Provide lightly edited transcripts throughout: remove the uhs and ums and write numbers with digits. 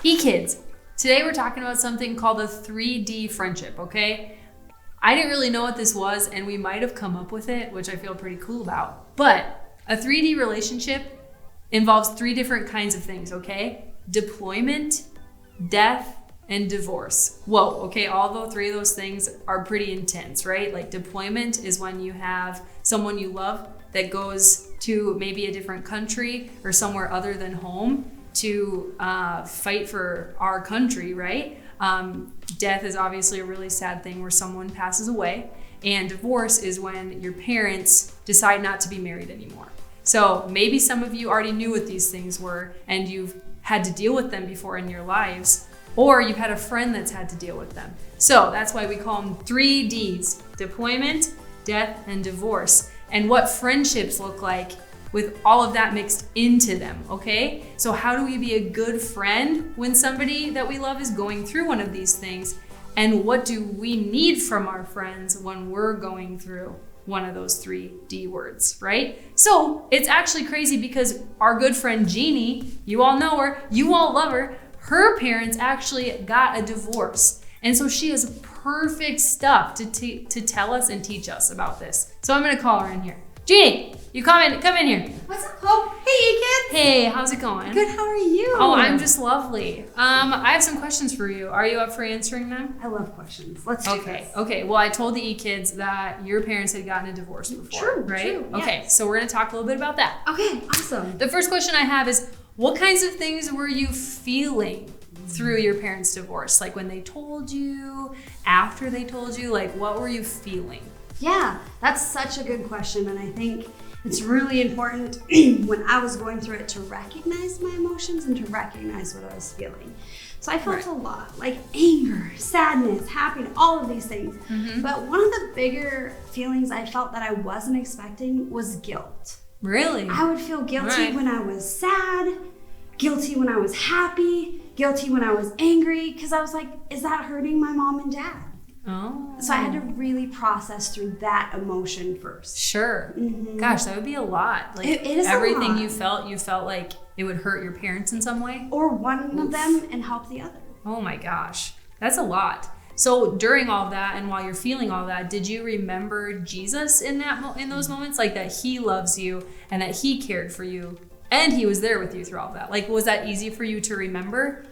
eKids, today we're talking about something called a 3D friendship, okay? I didn't really know what this was, and we might have come up with it, which I feel pretty cool about. But a 3D relationship involves 3 different kinds of things, okay? Deployment, death, and divorce. Whoa, okay, although 3 of those things are pretty intense, right? Like deployment is when you have someone you love that goes to maybe a different country or somewhere other than home to fight for our country, right? Death is obviously a really sad thing where someone passes away, and divorce is when your parents decide not to be married anymore. So maybe some of you already knew what these things were and you've had to deal with them before in your lives, or you've had a friend that's had to deal with them. So that's why we call them 3 Ds: deployment, death, and divorce, and what friendships look like with all of that mixed into them, okay? So how do we be a good friend when somebody that we love is going through one of these things? And what do we need from our friends when we're going through one of those 3 D words, right? So it's actually crazy because our good friend Jeannie, you all know her, you all love her, her parents actually got a divorce. And so she has perfect stuff to tell us and teach us about this. So I'm gonna call her in here. Jeannie, you come in here. What's up, Hope? Hey, eKids. Hey, how's it going? Good, how are you? Oh, I'm just lovely. I have some questions for you. Are you up for answering them? I love questions. Let's do this. Okay. Well, I told the eKids that your parents had gotten a divorce before, True, right? true, Okay, yes. so we're gonna talk a little bit about that. Okay, awesome. The first question I have is, what kinds of things were you feeling through your parents' divorce? Like when they told you, after they told you, like what were you feeling? Yeah, that's such a good question, and I think it's really important when I was going through it to recognize my emotions and to recognize what I was feeling. So I felt a lot, like anger, sadness, happiness, all of these things. Mm-hmm. But one of the bigger feelings I felt that I wasn't expecting was guilt. Really? I would feel guilty when I was sad, guilty when I was happy, guilty when I was angry, because I was like, is that hurting my mom and dad? Oh. So I had to really process through that emotion first. Sure. Mm-hmm. Gosh, that would be a lot. Like it is everything a lot. you felt like it would hurt your parents in some way? Or one of them and help the other. Oh my gosh, that's a lot. So during all that and while you're feeling all that, did you remember Jesus in those moments? Like that he loves you and that he cared for you and he was there with you through all that? Like was that easy for you to remember?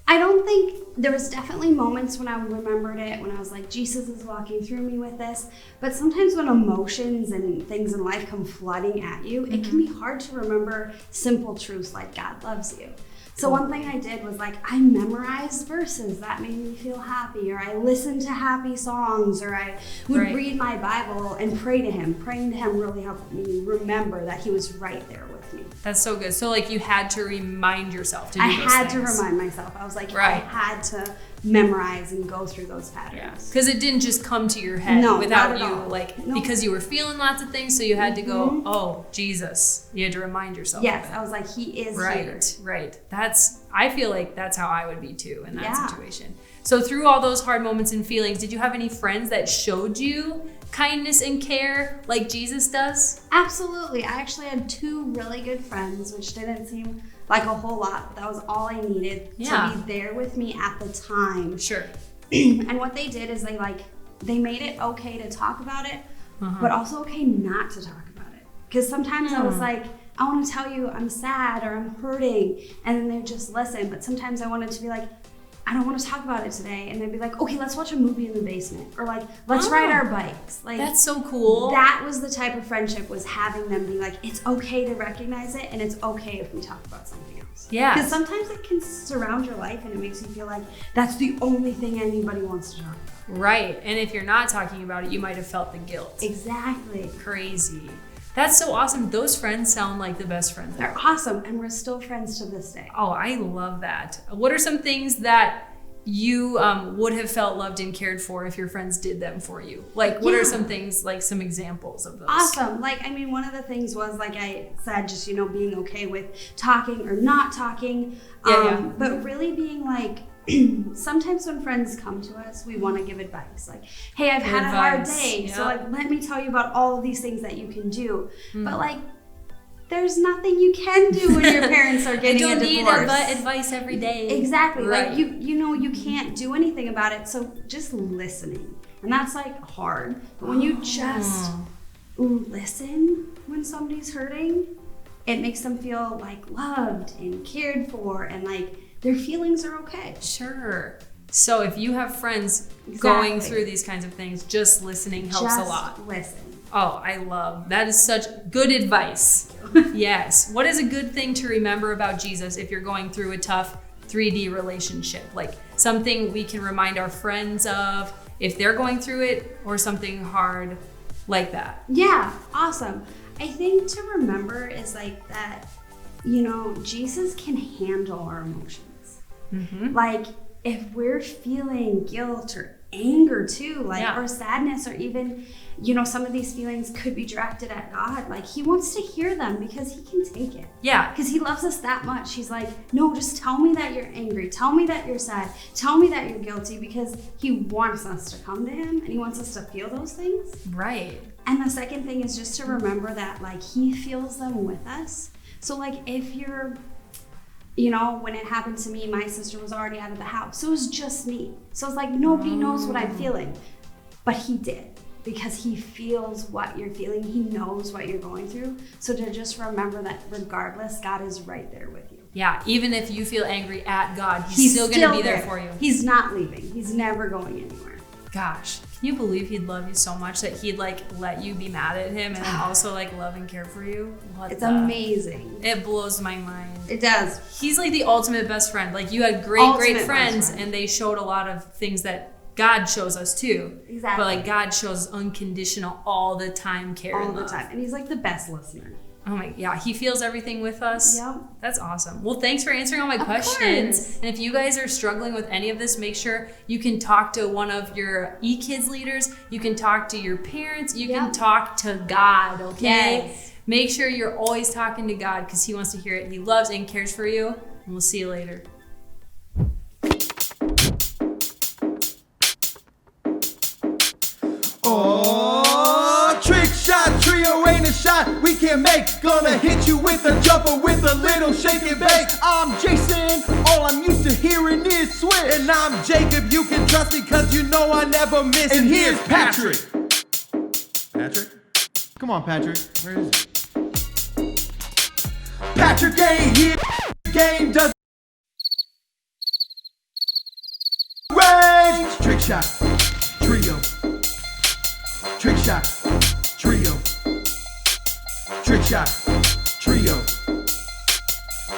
I don't think, there was definitely moments when I remembered it, when I was like, Jesus is walking through me with this. But sometimes when emotions and things in life come flooding at you, it can be hard to remember simple truths like God loves you. So one thing I did was like, I memorized verses that made me feel happy, or I listened to happy songs, or I would read my Bible and pray to him. Praying to him really helped me remember that he was right there with me. That's so good. So like you had to remind yourself to do those things. I had to remind myself. I was like, I had to memorize and go through those patterns. Because it didn't just come to your head without you, because you were feeling lots of things, so you had to go, oh, Jesus. You had to remind yourself. Yes, I was like, he is here. Right. I feel like that's how I would be too in that situation. So through all those hard moments and feelings, did you have any friends that showed you kindness and care like Jesus does? Absolutely. I actually had 2 really good friends, which didn't seem like a whole lot, but that was all I needed to be there with me at the time. Sure. And what they did is they made it okay to talk about it, but also okay not to talk about it. Because sometimes I was like, I want to tell you I'm sad or I'm hurting, and then they just listen. But sometimes I wanted to be like, I don't want to talk about it today. And they'd be like, okay, let's watch a movie in the basement. Or like, let's ride our bikes. Like, that's so cool. That was the type of friendship, was having them be like, it's okay to recognize it, and it's okay if we talk about something else. Yeah. Because sometimes it can surround your life and it makes you feel like that's the only thing anybody wants to talk about. Right. And if you're not talking about it, you might have felt the guilt. Exactly. Crazy. That's so awesome. Those friends sound like the best friends ever. They're awesome, and we're still friends to this day. Oh, I love that. What are some things that you would have felt loved and cared for if your friends did them for you? Like, what are some things, like some examples of those? Awesome. Like, I mean, one of the things was, like I said, just, being okay with talking or not talking. But really being like, sometimes when friends come to us, we want to give advice. Like, hey, I've had a hard day. So, like, let me tell you about all of these things that you can do. But, like, there's nothing you can do when your parents are getting a divorce. I don't need advice every day. Exactly. Right. Like, you can't do anything about it. So just listening. And that's, like, hard. But when you just listen when somebody's hurting, it makes them feel, like, loved and cared for and, like, their feelings are okay. Sure. So if you have friends going through these kinds of things, just listening helps a lot. Just listen. Oh, I love that. Is such good advice. Yes. What is a good thing to remember about Jesus if you're going through a tough 3D relationship? Like something we can remind our friends of if they're going through it, or something hard like that. Yeah, awesome. I think to remember is like that, Jesus can handle our emotions. Mm-hmm. Like if we're feeling guilt or anger too, like or sadness, or even some of these feelings could be directed at God. Like he wants to hear them because he can take it. Yeah. Because he loves us that much. He's like, no, just tell me that you're angry. Tell me that you're sad. Tell me that you're guilty, because he wants us to come to him and he wants us to feel those things. Right. And the second thing is just to remember that like he feels them with us. So like if you're, when it happened to me, my sister was already out of the house. So it was just me. So it's like nobody knows what I'm feeling. But he did, because he feels what you're feeling. He knows what you're going through. So to just remember that regardless, God is right there with you. Yeah, even if you feel angry at God, he's still going to be there for you. He's not leaving. He's never going anywhere. Gosh, can you believe he'd love you so much that he'd like let you be mad at him and then also like love and care for you? It's amazing. It blows my mind. It does. He's like the ultimate best friend. Like you had great friends, and they showed a lot of things that God shows us too. Exactly. But like God shows unconditional all the time care. All the time. And he's like the best listener. Oh my, yeah, he feels everything with us. Yep. That's awesome. Well, thanks for answering all my questions. Course. And if you guys are struggling with any of this, make sure you can talk to one of your eKids leaders. You can talk to your parents. You can talk to God, okay? Yes. Make sure you're always talking to God, because he wants to hear it. He loves and cares for you. And we'll see you later. Trick shot, trio ain't a shot we can make. Gonna hit you with a jumper with a little shake and bake. I'm Jason, all I'm used to hearing is switch. And I'm Jacob, you can trust me cause you know I never miss. And here's Patrick. Patrick? Come on, Patrick, where is it? Patrick ain't here, game doesn't range. Trick shot, trio. Trick shot, trio. Trick shot, trio.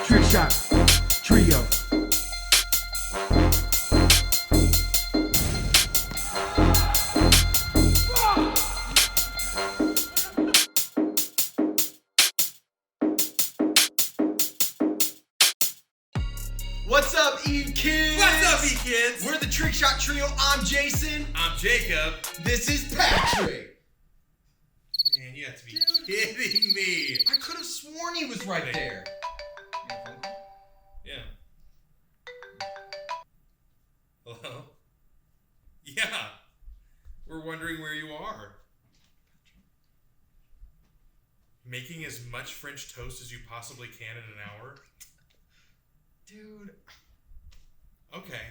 Trick shot, trio. What's up, eKids? What's up, eKids? We're the Trick Shot Trio. I'm Jason. I'm Jacob. This is Patrick. Man, you have to be kidding me. I could have sworn he was right there. Yeah. Hello? Yeah. We're wondering where you are. Making as much French toast as you possibly can in an hour? Dude. Okay.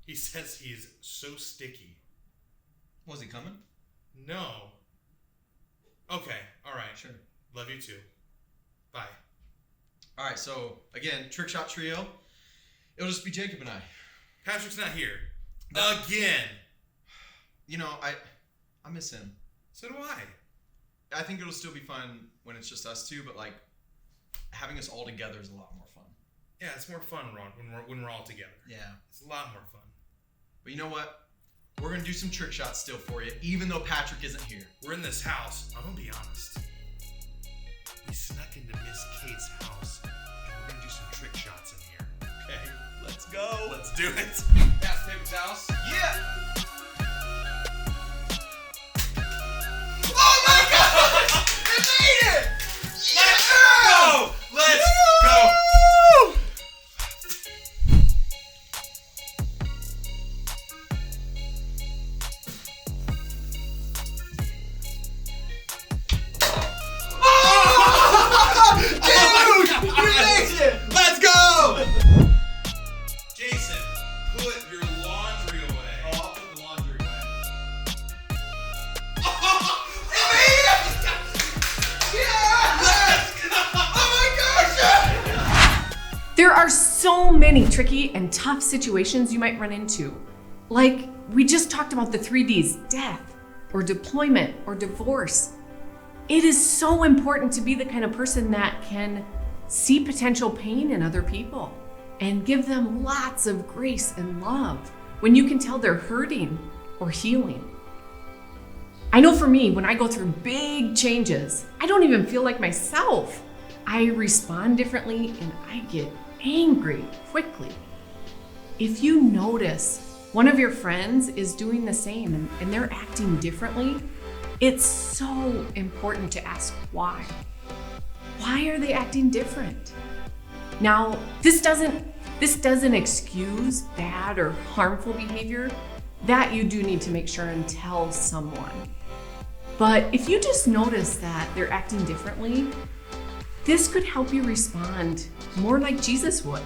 He says he's so sticky. Was he coming? No. Okay, alright. Sure. Love you too. Bye. Alright, so again, Trick Shot Trio. It'll just be Jacob and I. Patrick's not here. Again. I miss him. So do I. I think it'll still be fun when it's just us two, but like having us all together is a lot more fun. Yeah, it's more fun when we're all together. Yeah. It's a lot more fun. But you know what? We're going to do some trick shots still for you, even though Patrick isn't here. We're in this house. I'm going to be honest. We snuck into Miss Kate's house, and we're going to do some trick shots in here. Okay? Let's go. Let's do it. Pass. There are so many tricky and tough situations you might run into. Like we just talked about the 3Ds, death or deployment or divorce. It is so important to be the kind of person that can see potential pain in other people and give them lots of grace and love when you can tell they're hurting or healing. I know for me, when I go through big changes, I don't even feel like myself. I respond differently and I get angry quickly. If you notice one of your friends is doing the same and they're acting differently, it's so important to ask why. Why are they acting different? Now, this doesn't excuse bad or harmful behavior. That you do need to make sure and tell someone. But if you just notice that they're acting differently, this could help you respond more like Jesus would.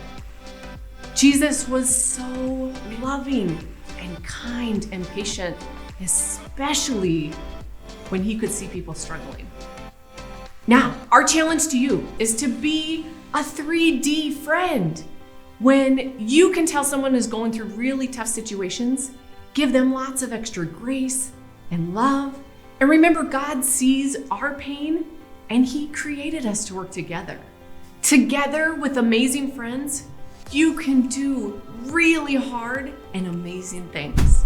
Jesus was so loving and kind and patient, especially when he could see people struggling. Now, our challenge to you is to be a 3D friend. When you can tell someone who's going through really tough situations, give them lots of extra grace and love. And remember, God sees our pain and he created us to work together. Together with amazing friends, you can do really hard and amazing things.